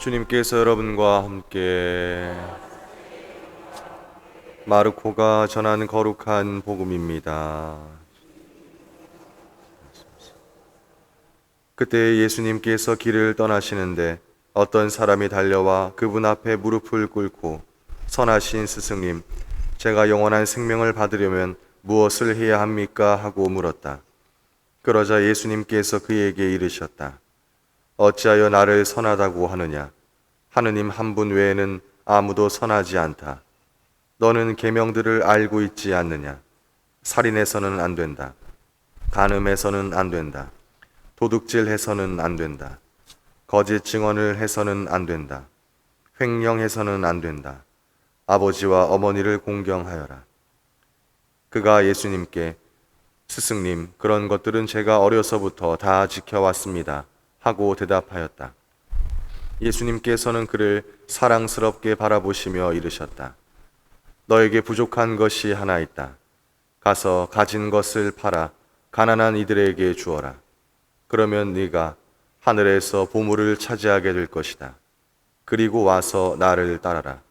주님께서 여러분과 함께 마르코가 전한 거룩한 복음입니다. 그때 예수님께서 길을 떠나시는데 어떤 사람이 달려와 그분 앞에 무릎을 꿇고 선하신 스승님, 제가 영원한 생명을 받으려면 무엇을 해야 합니까? 하고 물었다. 그러자 예수님께서 그에게 이르셨다. 어찌하여 나를 선하다고 하느냐? 하느님 한 분 외에는 아무도 선하지 않다. 너는 계명들을 알고 있지 않느냐? 살인해서는 안 된다. 간음해서는 안 된다. 도둑질해서는 안 된다. 거짓 증언을 해서는 안 된다. 횡령해서는 안 된다. 아버지와 어머니를 공경하여라. 그가 예수님께 스승님, 그런 것들은 제가 어려서부터 다 지켜왔습니다. 하고 대답하였다. 예수님께서는 그를 사랑스럽게 바라보시며 이르셨다. 너에게 부족한 것이 하나 있다. 가서 가진 것을 팔아 가난한 이들에게 주어라. 그러면 네가 하늘에서 보물을 차지하게 될 것이다. 그리고 와서 나를 따라라.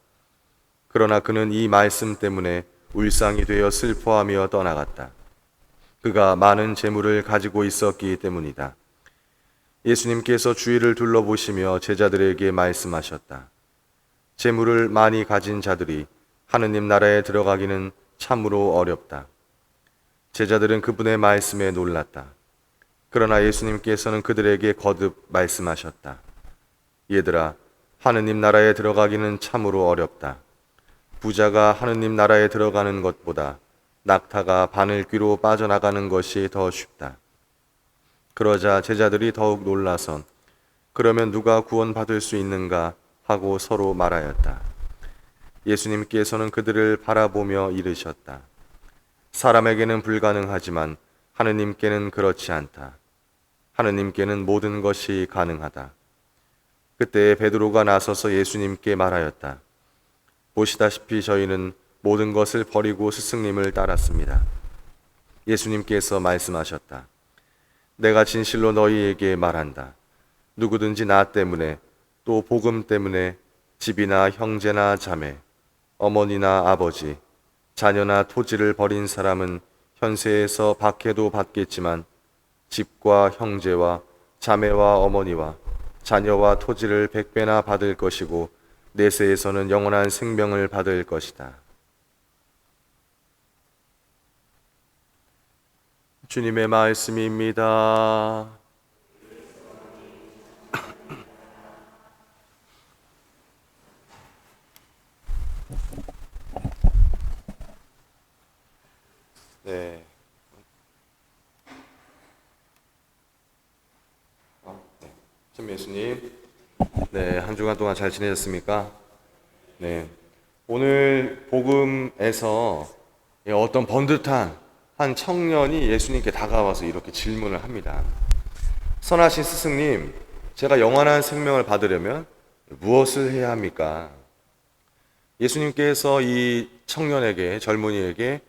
그러나 그는 이 말씀 때문에 울상이 되어 슬퍼하며 떠나갔다. 그가 많은 재물을 가지고 있었기 때문이다. 예수님께서 주위를 둘러보시며 제자들에게 말씀하셨다. 재물을 많이 가진 자들이 하느님 나라에 들어가기는 참으로 어렵다. 제자들은 그분의 말씀에 놀랐다. 그러나 예수님께서는 그들에게 거듭 말씀하셨다. 얘들아, 하느님 나라에 들어가기는 참으로 어렵다. 부자가 하느님 나라에 들어가는 것보다 낙타가 바늘귀로 빠져나가는 것이 더 쉽다. 그러자 제자들이 더욱 놀라선 그러면 누가 구원받을 수 있는가 하고 서로 말하였다. 예수님께서는 그들을 바라보며 이르셨다. 사람에게는 불가능하지만 하느님께는 그렇지 않다. 하느님께는 모든 것이 가능하다. 그때 베드로가 나서서 예수님께 말하였다. 보시다시피 저희는 모든 것을 버리고 스승님을 따랐습니다. 예수님께서 말씀하셨다. 내가 진실로 너희에게 말한다. 누구든지 나 때문에 또 복음 때문에 집이나 형제나 자매, 어머니나 아버지, 자녀나 토지를 버린 사람은 현세에서 박해도 받겠지만 집과 형제와 자매와 어머니와 자녀와 토지를 100배나 받을 것이고 내세에서는 영원한 생명을 받을 것이다. 주님의 말씀입니다. 네. 참 예수님. 네, 한 주간 동안 잘 지내셨습니까? 네. 오늘 복음에서 어떤 번듯한 한 청년이 예수님께 다가와서 이렇게 질문을 합니다. 선하신 스승님, 제가 영원한 생명을 받으려면 무엇을 해야 합니까? 예수님께서 이 청년에게, 젊은이에게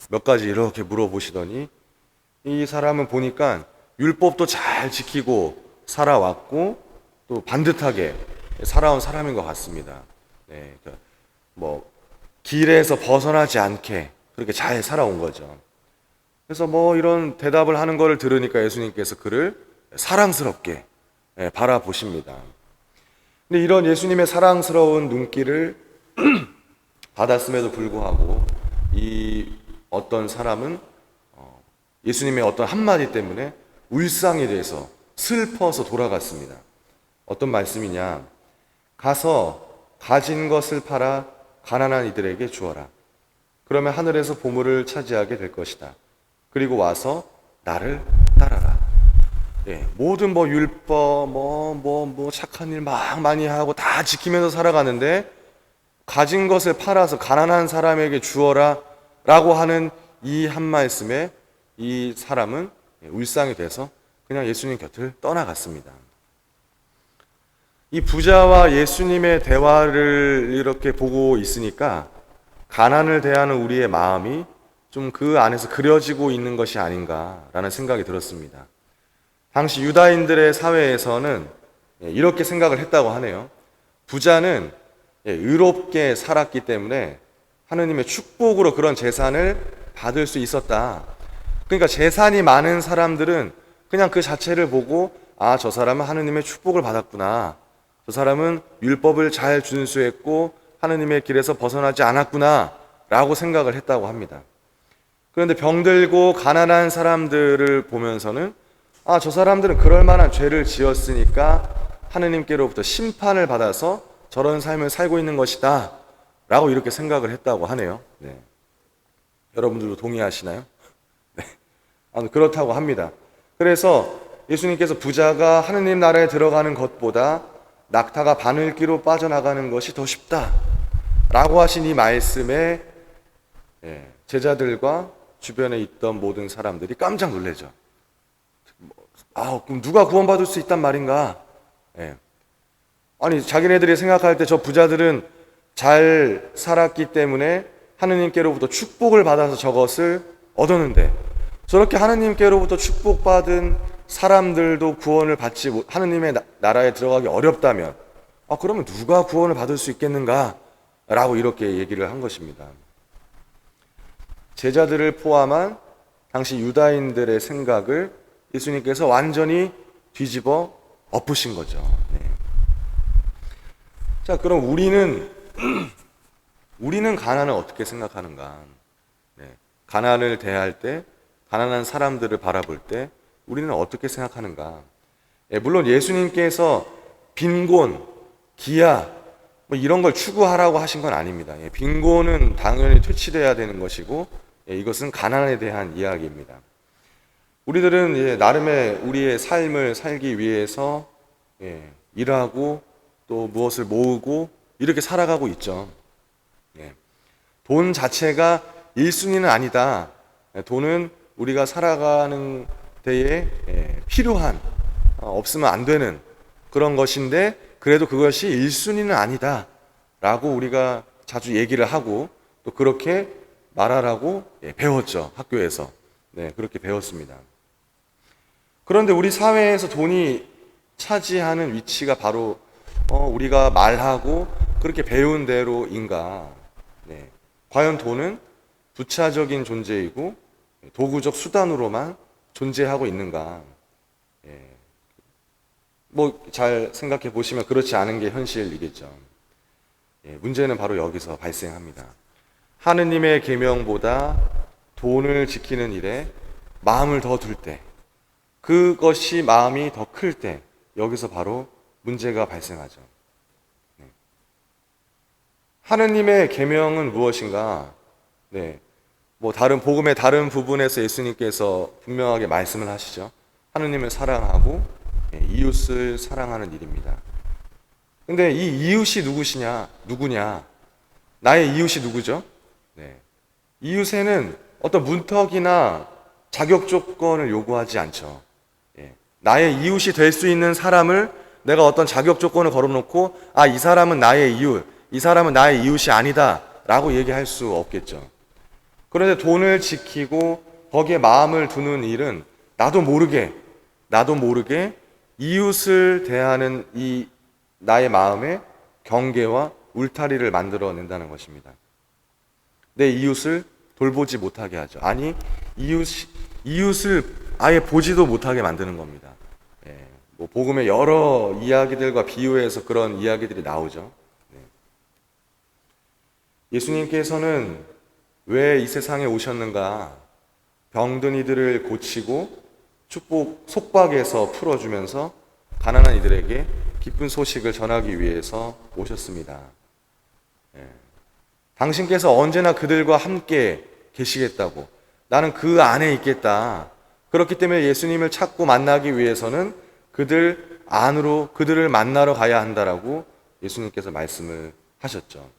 몇 가지 이렇게 물어보시더니 이 사람은 보니까 율법도 잘 지키고 살아왔고 또 반듯하게 살아온 사람인 것 같습니다. 네, 그러니까 뭐 길에서 벗어나지 않게 그렇게 잘 살아온 거죠. 그래서 뭐 이런 대답을 하는 것을 들으니까 예수님께서 그를 사랑스럽게 바라보십니다. 근데 이런 예수님의 사랑스러운 눈길을 받았음에도 불구하고 이 어떤 사람은 예수님의 어떤 한마디 때문에 울상이 돼서 슬퍼서 돌아갔습니다. 어떤 말씀이냐? 가서 가진 것을 팔아 가난한 이들에게 주어라. 그러면 하늘에서 보물을 차지하게 될 것이다. 그리고 와서 나를 따라라. 모든 율법, 착한 일 막 많이 하고 다 지키면서 살아가는데 가진 것을 팔아서 가난한 사람에게 주어라 라고 하는 이 한 말씀에 이 사람은 울상이 돼서 그냥 예수님 곁을 떠나갔습니다. 이 부자와 예수님의 대화를 이렇게 보고 있으니까 가난을 대하는 우리의 마음이 좀 그 안에서 그려지고 있는 것이 아닌가라는 생각이 들었습니다. 당시 유다인들의 사회에서는 이렇게 생각을 했다고 하네요. 부자는 의롭게 살았기 때문에 하느님의 축복으로 그런 재산을 받을 수 있었다. 그러니까 재산이 많은 사람들은 그냥 그 자체를 보고 아, 저 사람은 하느님의 축복을 받았구나. 저 사람은 율법을 잘 준수했고 하느님의 길에서 벗어나지 않았구나 라고 생각을 했다고 합니다. 그런데 병들고 가난한 사람들을 보면서는 아, 저 사람들은 그럴 만한 죄를 지었으니까 하느님께로부터 심판을 받아서 저런 삶을 살고 있는 것이다 라고 이렇게 생각을 했다고 하네요. 네. 여러분들도 동의하시나요? 네. 그렇다고 합니다. 그래서 예수님께서 부자가 하느님 나라에 들어가는 것보다 낙타가 바늘기로 빠져나가는 것이 더 쉽다 라고 하신 이 말씀에 제자들과 주변에 있던 모든 사람들이 깜짝 놀라죠. 그럼 누가 구원받을 수 있단 말인가? 아니, 자기네들이 생각할 때 저 부자들은 잘 살았기 때문에 하느님께로부터 축복을 받아서 저것을 얻었는데 저렇게 하느님께로부터 축복받은 사람들도 구원을 받지 못, 하느님의 나라에 들어가기 어렵다면 그러면 누가 구원을 받을 수 있겠는가? 라고 이렇게 얘기를 한 것입니다. 제자들을 포함한 당시 유다인들의 생각을 예수님께서 완전히 뒤집어 엎으신 거죠. 네. 자, 그럼 우리는 가난을 어떻게 생각하는가? 네. 가난을 대할 때, 가난한 사람들을 바라볼 때 우리는 어떻게 생각하는가? 물론 예수님께서 빈곤, 기아 이런 걸 추구하라고 하신 건 아닙니다. 빈곤은 당연히 퇴치돼야 되는 것이고 이것은 가난에 대한 이야기입니다. 우리들은 나름의 우리의 삶을 살기 위해서 일하고 또 무엇을 모으고 이렇게 살아가고 있죠. 돈 자체가 1순위는 아니다. 돈은 우리가 살아가는 데에 필요한, 없으면 안 되는 그런 것인데 그래도 그것이 1순위는 아니다 라고 우리가 자주 얘기를 하고 또 그렇게 말하라고 배웠죠. 학교에서. 네, 그렇게 배웠습니다. 그런데 우리 사회에서 돈이 차지하는 위치가 바로 우리가 말하고 그렇게 배운 대로인가? 네. 과연 돈은 부차적인 존재이고 도구적 수단으로만 존재하고 있는가? 잘 생각해 보시면 그렇지 않은 게 현실이겠죠. 문제는 바로 여기서 발생합니다. 하느님의 계명보다 돈을 지키는 일에 마음을 더 둘 때, 그것이 마음이 더 클 때, 여기서 바로 문제가 발생하죠. 하느님의 계명은 무엇인가? 다른 복음의 다른 부분에서 예수님께서 분명하게 말씀을 하시죠. 하느님을 사랑하고 이웃을 사랑하는 일입니다. 근데 이 이웃이 누구냐? 나의 이웃이 누구죠? 이웃에는 어떤 문턱이나 자격 조건을 요구하지 않죠. 나의 이웃이 될 수 있는 사람을 내가 어떤 자격 조건을 걸어놓고 이 사람은 나의 이웃, 이 사람은 나의 이웃이 아니다 라고 얘기할 수 없겠죠. 그런데 돈을 지키고 거기에 마음을 두는 일은 나도 모르게 이웃을 대하는 이 나의 마음에 경계와 울타리를 만들어낸다는 것입니다. 내 이웃을 돌보지 못하게 하죠. 아니, 이웃을 아예 보지도 못하게 만드는 겁니다. 복음의 여러 이야기들과 비유해서 그런 이야기들이 나오죠. 예수님께서는 왜 이 세상에 오셨는가? 병든 이들을 고치고 속박에서 풀어주면서 가난한 이들에게 기쁜 소식을 전하기 위해서 오셨습니다. 당신께서 언제나 그들과 함께 계시겠다고, 나는 그 안에 있겠다. 그렇기 때문에 예수님을 찾고 만나기 위해서는 그들 안으로 그들을 만나러 가야 한다라고 예수님께서 말씀을 하셨죠.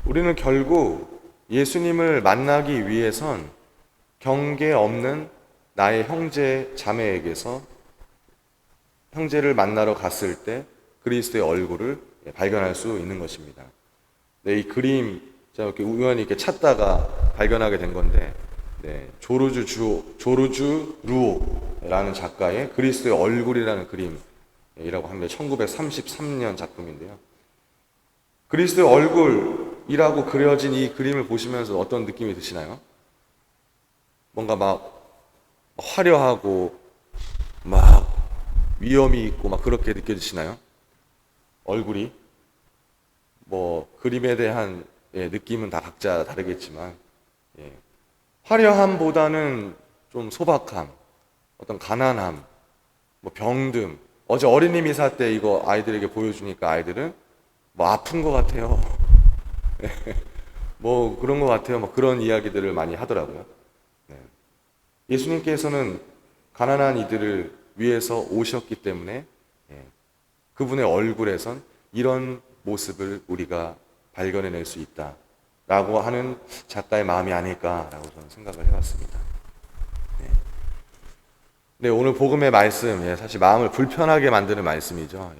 우리는 결국 예수님을 만나기 위해선 경계 없는 나의 형제 자매에게서 형제를 만나러 갔을 때 그리스도의 얼굴을 발견할 수 있는 것입니다. 이 그림 제가 이렇게 우연히 찾다가 발견하게 된 건데 네, 조르주 루오라는 작가의 그리스도의 얼굴이라는 그림이라고 합니다. 1933년 작품인데요. 그리스도의 얼굴이라고 그려진 이 그림을 보시면서 어떤 느낌이 드시나요? 뭔가 막 화려하고 막 위엄이 있고 막 그렇게 느껴지시나요? 얼굴이 뭐 그림에 대한 느낌은 다 각자 다르겠지만 화려함보다는 좀 소박함, 어떤 가난함, 뭐 병듦. 어제 어린이 미사 때 이거 아이들에게 보여주니까 아이들은 뭐 아픈 것 같아요. 뭐 그런 것 같아요. 뭐 그런 이야기들을 많이 하더라고요. 네. 예수님께서는 가난한 이들을 위해서 오셨기 때문에 그분의 얼굴에선 이런 모습을 우리가 발견해낼 수 있다라고 하는 작가의 마음이 아닐까라고 저는 생각을 해봤습니다. 네, 오늘 복음의 말씀, 사실 마음을 불편하게 만드는 말씀이죠.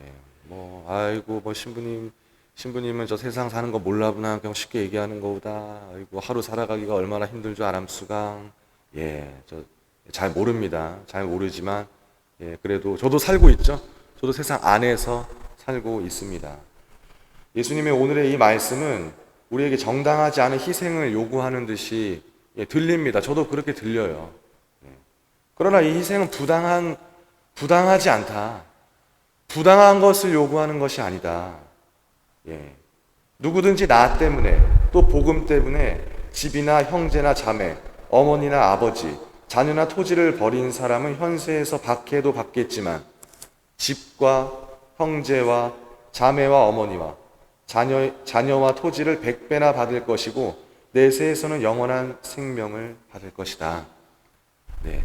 뭐, 아이고, 뭐, 신부님은 저 세상 사는 거 몰라구나. 그냥 쉽게 얘기하는 거보다. 아이고, 하루 살아가기가 얼마나 힘들 줄 아람수강. 저 잘 모릅니다. 잘 모르지만, 그래도 저도 살고 있죠. 저도 세상 안에서 살고 있습니다. 예수님의 오늘의 이 말씀은 우리에게 정당하지 않은 희생을 요구하는 듯이 들립니다. 저도 그렇게 들려요. 그러나 이 희생은 부당하지 않다. 부당한 것을 요구하는 것이 아니다. 누구든지 나 때문에 또 복음 때문에 집이나 형제나 자매, 어머니나 아버지, 자녀나 토지를 버린 사람은 현세에서 박해도 받겠지만 집과 형제와 자매와 어머니와 자녀와 토지를 100배나 받을 것이고 내세에서는 영원한 생명을 받을 것이다. 네.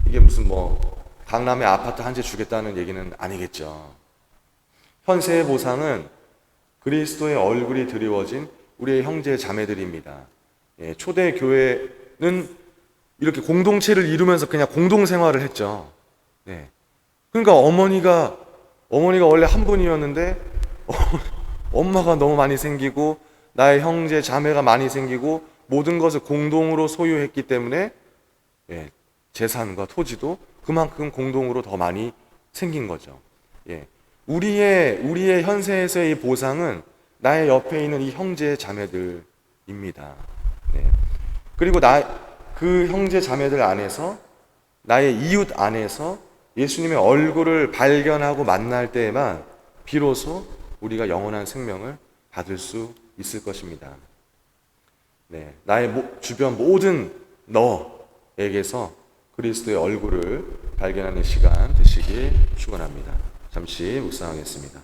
이게 무슨 뭐 강남에 아파트 한 채 주겠다는 얘기는 아니겠죠. 현세의 보상은 그리스도의 얼굴이 드리워진 우리의 형제 자매들입니다. 초대 교회는 이렇게 공동체를 이루면서 그냥 공동 생활을 했죠. 그러니까 어머니가 원래 한 분이었는데 엄마가 너무 많이 생기고 나의 형제 자매가 많이 생기고 모든 것을 공동으로 소유했기 때문에 재산과 토지도 그만큼 공동으로 더 많이 생긴 거죠. 우리의 현세에서의 이 보상은 나의 옆에 있는 이 형제 자매들입니다. 그리고 그 형제 자매들 안에서 나의 이웃 안에서 예수님의 얼굴을 발견하고 만날 때에만 비로소 우리가 영원한 생명을 받을 수 있을 것입니다. 나의 주변 모든 너에게서 그리스도의 얼굴을 발견하는 시간 되시길 축원합니다. 잠시 묵상하겠습니다.